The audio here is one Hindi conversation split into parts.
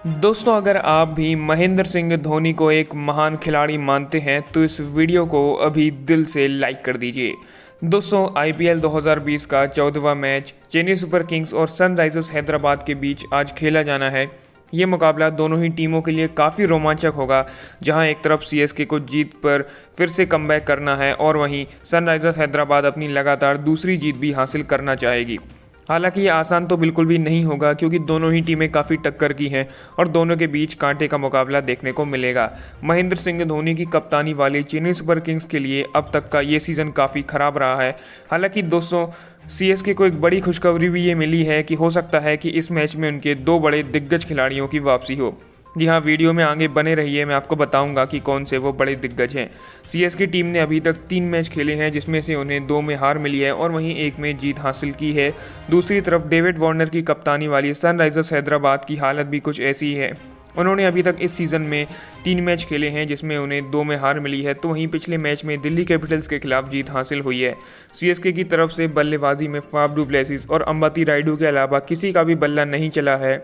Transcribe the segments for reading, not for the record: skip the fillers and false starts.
दोस्तों, अगर आप भी महेंद्र सिंह धोनी को एक महान खिलाड़ी मानते हैं तो इस वीडियो को अभी दिल से लाइक कर दीजिए। दोस्तों, आईपीएल 2020 का 14वां मैच चेन्नई सुपर किंग्स और सनराइजर्स हैदराबाद के बीच आज खेला जाना है। ये मुकाबला दोनों ही टीमों के लिए काफ़ी रोमांचक होगा, जहां एक तरफ सीएसके को जीत पर फिर से कमबैक करना है और वहीं सनराइजर्स हैदराबाद अपनी लगातार दूसरी जीत भी हासिल करना चाहेगी। हालांकि ये आसान तो बिल्कुल भी नहीं होगा, क्योंकि दोनों ही टीमें काफ़ी टक्कर की हैं और दोनों के बीच कांटे का मुकाबला देखने को मिलेगा। महेंद्र सिंह धोनी की कप्तानी वाली चेन्नई सुपर किंग्स के लिए अब तक का ये सीज़न काफ़ी ख़राब रहा है। हालांकि दोस्तों, सीएसके को एक बड़ी खुशखबरी भी ये मिली है कि हो सकता है कि इस मैच में उनके दो बड़े दिग्गज खिलाड़ियों की वापसी हो। जी हाँ, वीडियो में आगे बने रहिए, मैं आपको बताऊंगा कि कौन से वो बड़े दिग्गज हैं। सीएसके टीम ने अभी तक 3 मैच खेले हैं, जिसमें से उन्हें 2 में हार मिली है और वहीं 1 में जीत हासिल की है। दूसरी तरफ डेविड वार्नर की कप्तानी वाली सनराइजर्स हैदराबाद की हालत भी कुछ ऐसी ही है। उन्होंने अभी तक इस सीज़न में 3 मैच खेले हैं, जिसमें उन्हें 2 में हार मिली है, तो वहीं पिछले मैच में दिल्ली कैपिटल्स के खिलाफ जीत हासिल हुई है। सीएसके की तरफ से बल्लेबाजी में फाफ डु प्लेसिस और अंबती रायडू के अलावा किसी का भी बल्ला नहीं चला है।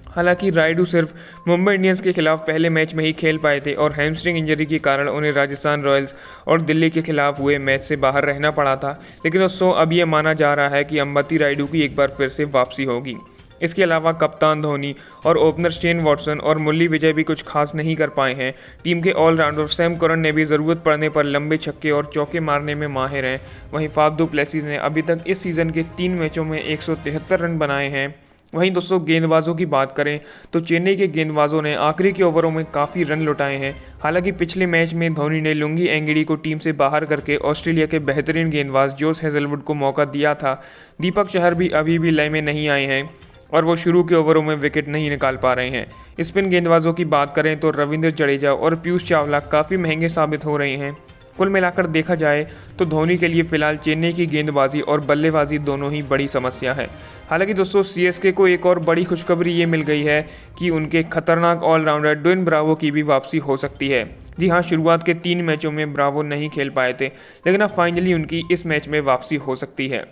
हालांकि रायडू सिर्फ मुंबई इंडियंस के खिलाफ पहले मैच में ही खेल पाए थे और हैमस्ट्रिंग इंजरी के कारण उन्हें राजस्थान रॉयल्स और दिल्ली के खिलाफ हुए मैच से बाहर रहना पड़ा था। लेकिन दोस्तों, अब ये माना जा रहा है कि अंबती रायडू की एक बार फिर से वापसी होगी। इसके अलावा कप्तान धोनी और ओपनर शेन वॉटसन और मुरली विजय भी कुछ खास नहीं कर पाए हैं। टीम के ऑलराउंडर सैम करन ने भी ज़रूरत पड़ने पर लंबे छक्के और चौके मारने में माहिर हैं। वहीं फाफ डु प्लेसिस ने अभी तक इस सीज़न के 3 मैचों में 173 रन बनाए हैं। वहीं दोस्तों, गेंदबाजों की बात करें तो चेन्नई के गेंदबाजों ने आखिरी के ओवरों में काफ़ी रन लौटाए हैं। हालांकि पिछले मैच में धोनी ने लुंगी एंगिडी को टीम से बाहर करके ऑस्ट्रेलिया के बेहतरीन गेंदबाज जोस हेजलवुड को मौका दिया था। दीपक चहर भी अभी भी लय में नहीं आए हैं और वो शुरू के ओवरों में विकेट नहीं निकाल पा रहे हैं। स्पिन गेंदबाजों की बात करें तो रविंद्र जडेजा और पीयूष चावला काफ़ी महंगे साबित हो रहे हैं। कुल मिलाकर देखा जाए तो धोनी के लिए फिलहाल चेन्नई की गेंदबाजी और बल्लेबाजी दोनों ही बड़ी समस्या है। हालांकि दोस्तों, सीएसके को एक और बड़ी खुशखबरी ये मिल गई है कि उनके खतरनाक ऑलराउंडर ड्वेन ब्रावो की भी वापसी हो सकती है। जी हाँ, शुरुआत के 3 मैचों में ब्रावो नहीं खेल पाए थे, लेकिन अब फाइनली उनकी इस मैच में वापसी हो सकती है।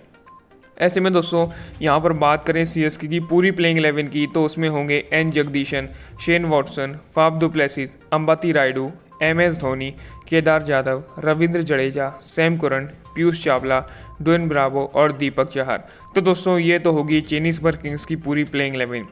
ऐसे में दोस्तों, यहाँ पर बात करें सीएसके की पूरी प्लेइंग 11 की, तो उसमें होंगे N Jagadeesan, Shane Watson, Faf du Plessis, Ambati Rayudu, MS Dhoni, Kedar Jadhav, Ravindra Jadeja, Sam Curran, Piyush Chawla, Dwayne Bravo और दीपक चहर। तो दोस्तों, ये तो होगी चेन्नई सुपर किंग्स की पूरी प्लेइंग 11।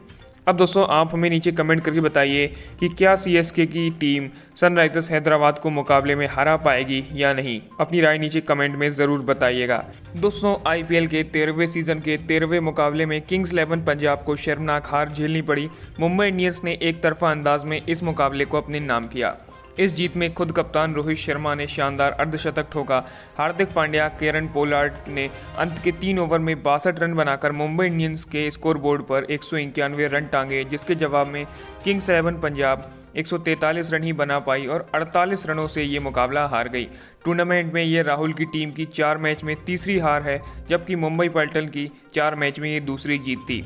अब दोस्तों, आप हमें नीचे कमेंट करके बताइए कि क्या सीएसके की टीम सनराइजर्स हैदराबाद को मुकाबले में हरा पाएगी या नहीं। अपनी राय नीचे कमेंट में ज़रूर बताइएगा। दोस्तों, आईपीएल के 13वें सीजन के 13वें मुकाबले में किंग्स 11 पंजाब को शर्मनाक हार झेलनी पड़ी। मुंबई इंडियंस ने एक तरफा अंदाज में इस मुकाबले को अपने नाम किया। इस जीत में खुद कप्तान रोहित शर्मा ने शानदार अर्धशतक ठोका। हार्दिक पांड्या, केरन पोलार्ड ने अंत के 3 ओवर में 62 रन बनाकर मुंबई इंडियंस के स्कोरबोर्ड पर 191 रन टांगे, जिसके जवाब में किंग्स 11 पंजाब 143 रन ही बना पाई और 48 रनों से ये मुकाबला हार गई। टूर्नामेंट में ये राहुल की टीम की 4 मैच में तीसरी हार है, जबकि मुंबई पल्टन की 4 मैच में ये दूसरी जीत थी।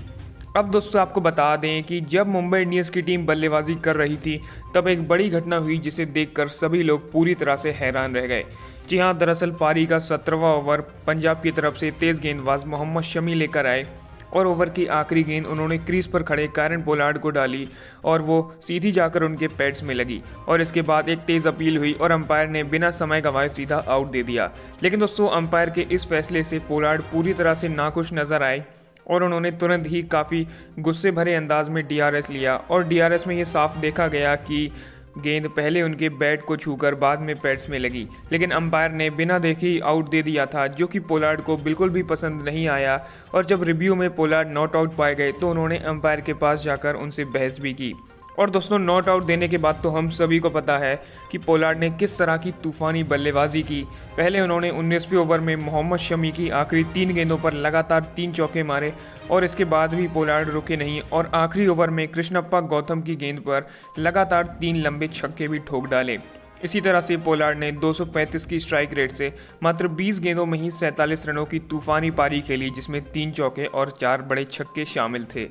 अब दोस्तों, आपको बता दें कि जब मुंबई इंडियंस की टीम बल्लेबाजी कर रही थी, तब एक बड़ी घटना हुई जिसे देखकर सभी लोग पूरी तरह से हैरान रह गए। जी हाँ, दरअसल पारी का 17वां ओवर पंजाब की तरफ से तेज़ गेंदबाज मोहम्मद शमी लेकर आए और ओवर की आखिरी गेंद उन्होंने क्रीज पर खड़े केरन पोलार्ड को डाली और वो सीधी जाकर उनके पैड्स में लगी और इसके बाद एक तेज़ अपील हुई और अंपायर ने बिना समय गंवाए सीधा आउट दे दिया। लेकिन दोस्तों, अंपायर के इस फैसले से पोलार्ड पूरी तरह से नाखुश नजर आए और उन्होंने तुरंत ही काफ़ी गुस्से भरे अंदाज में DRS लिया और DRS में ये साफ देखा गया कि गेंद पहले उनके बैट को छूकर बाद में पैड्स में लगी, लेकिन अंपायर ने बिना देखे ही आउट दे दिया था, जो कि पोलार्ड को बिल्कुल भी पसंद नहीं आया। और जब रिव्यू में पोलार्ड नॉट आउट पाए गए तो उन्होंने अंपायर के पास जाकर उनसे बहस भी की। और दोस्तों, नॉट आउट देने के बाद तो हम सभी को पता है कि पोलार्ड ने किस तरह की तूफानी बल्लेबाजी की। पहले उन्होंने 19वें ओवर में मोहम्मद शमी की आखिरी 3 गेंदों पर लगातार 3 चौके मारे और इसके बाद भी पोलार्ड रुके नहीं और आखिरी ओवर में कृष्णप्पा गौतम की गेंद पर लगातार 3 लंबे छक्के भी ठोक डाले। इसी तरह से पोलार्ड ने 235 की स्ट्राइक रेट से मात्र 20 गेंदों में ही 47 रनों की तूफानी पारी खेली, जिसमें 3 चौके और 4 बड़े छक्के शामिल थे।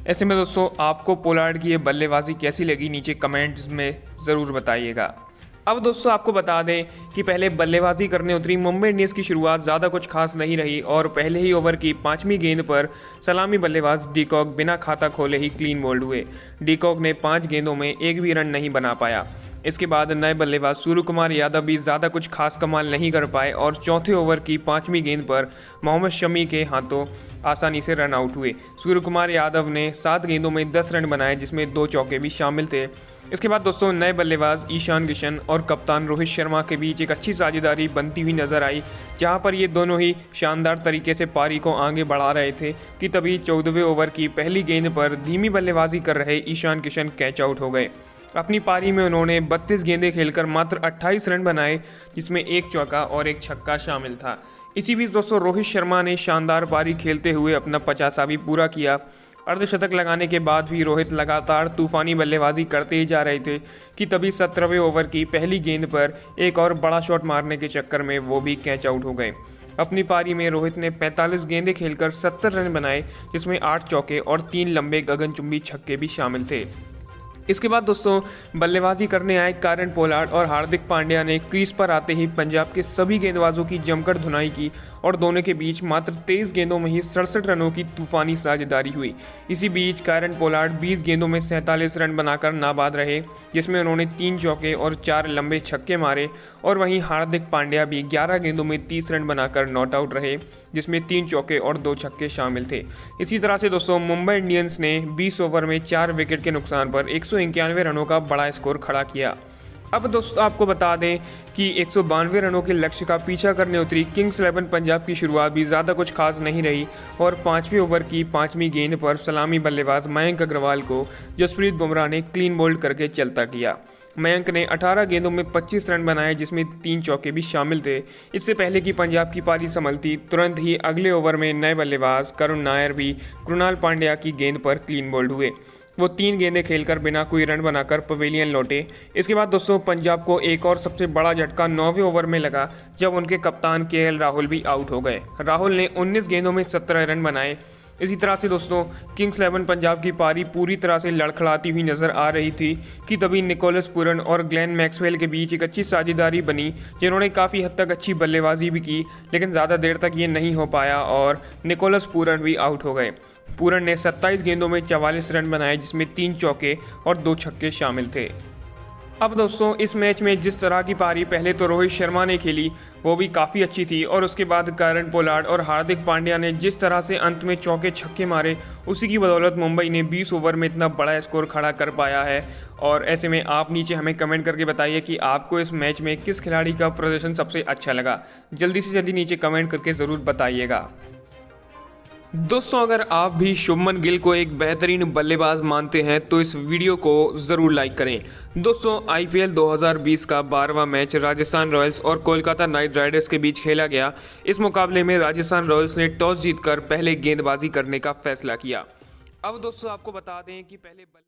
ऐसे में दोस्तों, आपको पोलार्ड की ये बल्लेबाजी कैसी लगी, नीचे कमेंट्स में ज़रूर बताइएगा। अब दोस्तों आपको बता दें कि पहले बल्लेबाजी करने उतरी मुंबई इंडियंस की शुरुआत ज़्यादा कुछ खास नहीं रही और पहले ही ओवर की 5वीं गेंद पर सलामी बल्लेबाज डीकॉक बिना खाता खोले ही क्लीन बोल्ड हुए। डीकॉक ने 5 गेंदों में एक भी रन नहीं बना पाया। इसके बाद नए बल्लेबाज सूर्य कुमार यादव भी ज़्यादा कुछ खास कमाल नहीं कर पाए और चौथे ओवर की 5वीं गेंद पर मोहम्मद शमी के हाथों आसानी से रन आउट हुए। सूर्य कुमार यादव ने 7 गेंदों में 10 रन बनाए, जिसमें 2 चौके भी शामिल थे। इसके बाद दोस्तों नए बल्लेबाज ईशान किशन और कप्तान रोहित शर्मा के बीच एक अच्छी साझेदारी बनती हुई नजर आई, जहां पर ये दोनों ही शानदार तरीके से पारी को आगे बढ़ा रहे थे कि तभी 14वें ओवर की पहली गेंद पर धीमी बल्लेबाजी कर रहे ईशान किशन कैच आउट हो गए। अपनी पारी में उन्होंने 32 गेंदें खेलकर मात्र 28 रन बनाए, जिसमें 1 चौका और 1 छक्का शामिल था। इसी बीच दोस्तों रोहित शर्मा ने शानदार पारी खेलते हुए अपना 50वां भी पूरा किया। अर्धशतक लगाने के बाद भी रोहित लगातार तूफानी बल्लेबाजी करते ही जा रहे थे कि तभी 17वें ओवर की पहली गेंद पर एक और बड़ा शॉट मारने के चक्कर में वो भी कैच आउट हो गए। अपनी पारी में रोहित ने 45 गेंदें खेलकर 70 रन बनाए, जिसमें 8 चौके और 3 लंबे गगनचुंबी छक्के भी शामिल थे। इसके बाद दोस्तों बल्लेबाजी करने आए कायरन पोलार्ड और हार्दिक पांड्या ने क्रीज पर आते ही पंजाब के सभी गेंदबाजों की जमकर धुनाई की और दोनों के बीच मात्र 23 गेंदों में ही 67 रनों की तूफानी साझेदारी हुई। इसी बीच कायरन पोलार्ड 20 गेंदों में 47 रन बनाकर नाबाद रहे, जिसमें उन्होंने 3 चौके और 4 लंबे छक्के मारे और वहीं हार्दिक पांड्या भी 11 गेंदों में 30 रन बनाकर नॉट आउट रहे, जिसमें 3 चौके और 2 छक्के शामिल थे। इसी तरह से दोस्तों मुंबई इंडियंस ने 20 ओवर में 4 विकेट के नुकसान पर 191 रनों का बड़ा स्कोर खड़ा किया। अब दोस्तों आपको बता दें कि 192 रनों के लक्ष्य का पीछा करने उतरी किंग्स 11 पंजाब की शुरुआत भी ज़्यादा कुछ खास नहीं रही और 5वें ओवर की 5वीं गेंद पर सलामी बल्लेबाज मयंक अग्रवाल को जसप्रीत बुमराह ने क्लीन बोल्ड करके चलता किया। मयंक ने 18 गेंदों में 25 रन बनाए, जिसमें 3 चौके भी शामिल थे। इससे पहले कि पंजाब की पारी संभलती, तुरंत ही अगले ओवर में नए बल्लेबाज करुण नायर भी कृणाल पांड्या की गेंद पर क्लीन बोल्ड हुए। वो 3 गेंदें खेलकर बिना कोई रन बनाकर पवेलियन लौटे। इसके बाद दोस्तों पंजाब को एक और सबसे बड़ा झटका 9वें ओवर में लगा, जब उनके कप्तान केएल राहुल भी आउट हो गए। राहुल ने 19 गेंदों में 17 रन बनाए। इसी तरह से दोस्तों किंग्स 11 पंजाब की पारी पूरी तरह से लड़खड़ाती हुई नजर आ रही थी कि तभी निकोलस पूरन और ग्लेन मैक्सवेल के बीच एक अच्छी साझेदारी बनी, जिन्होंने काफ़ी हद तक अच्छी बल्लेबाजी भी की, लेकिन ज़्यादा देर तक ये नहीं हो पाया और निकोलस पूरन भी आउट हो गए। पूरन ने 27 गेंदों में 44 रन बनाए, जिसमें 3 चौके और 2 छक्के शामिल थे। अब दोस्तों इस मैच में जिस तरह की पारी पहले तो रोहित शर्मा ने खेली वो भी काफ़ी अच्छी थी और उसके बाद कायरन पोलार्ड और हार्दिक पांड्या ने जिस तरह से अंत में चौके छक्के मारे, उसी की बदौलत मुंबई ने 20 ओवर में इतना बड़ा स्कोर खड़ा कर पाया है। और ऐसे में आप नीचे हमें कमेंट करके बताइए कि आपको इस मैच में किस खिलाड़ी का प्रदर्शन सबसे अच्छा लगा। जल्दी से जल्दी नीचे कमेंट करके ज़रूर बताइएगा। दोस्तों अगर आप भी शुभमन गिल को एक बेहतरीन बल्लेबाज मानते हैं तो इस वीडियो को ज़रूर लाइक करें। दोस्तों आईपीएल 2020 का 12वां मैच राजस्थान रॉयल्स और कोलकाता नाइट राइडर्स के बीच खेला गया। इस मुकाबले में राजस्थान रॉयल्स ने टॉस जीतकर पहले गेंदबाजी करने का फैसला किया। अब दोस्तों आपको बता दें कि पहले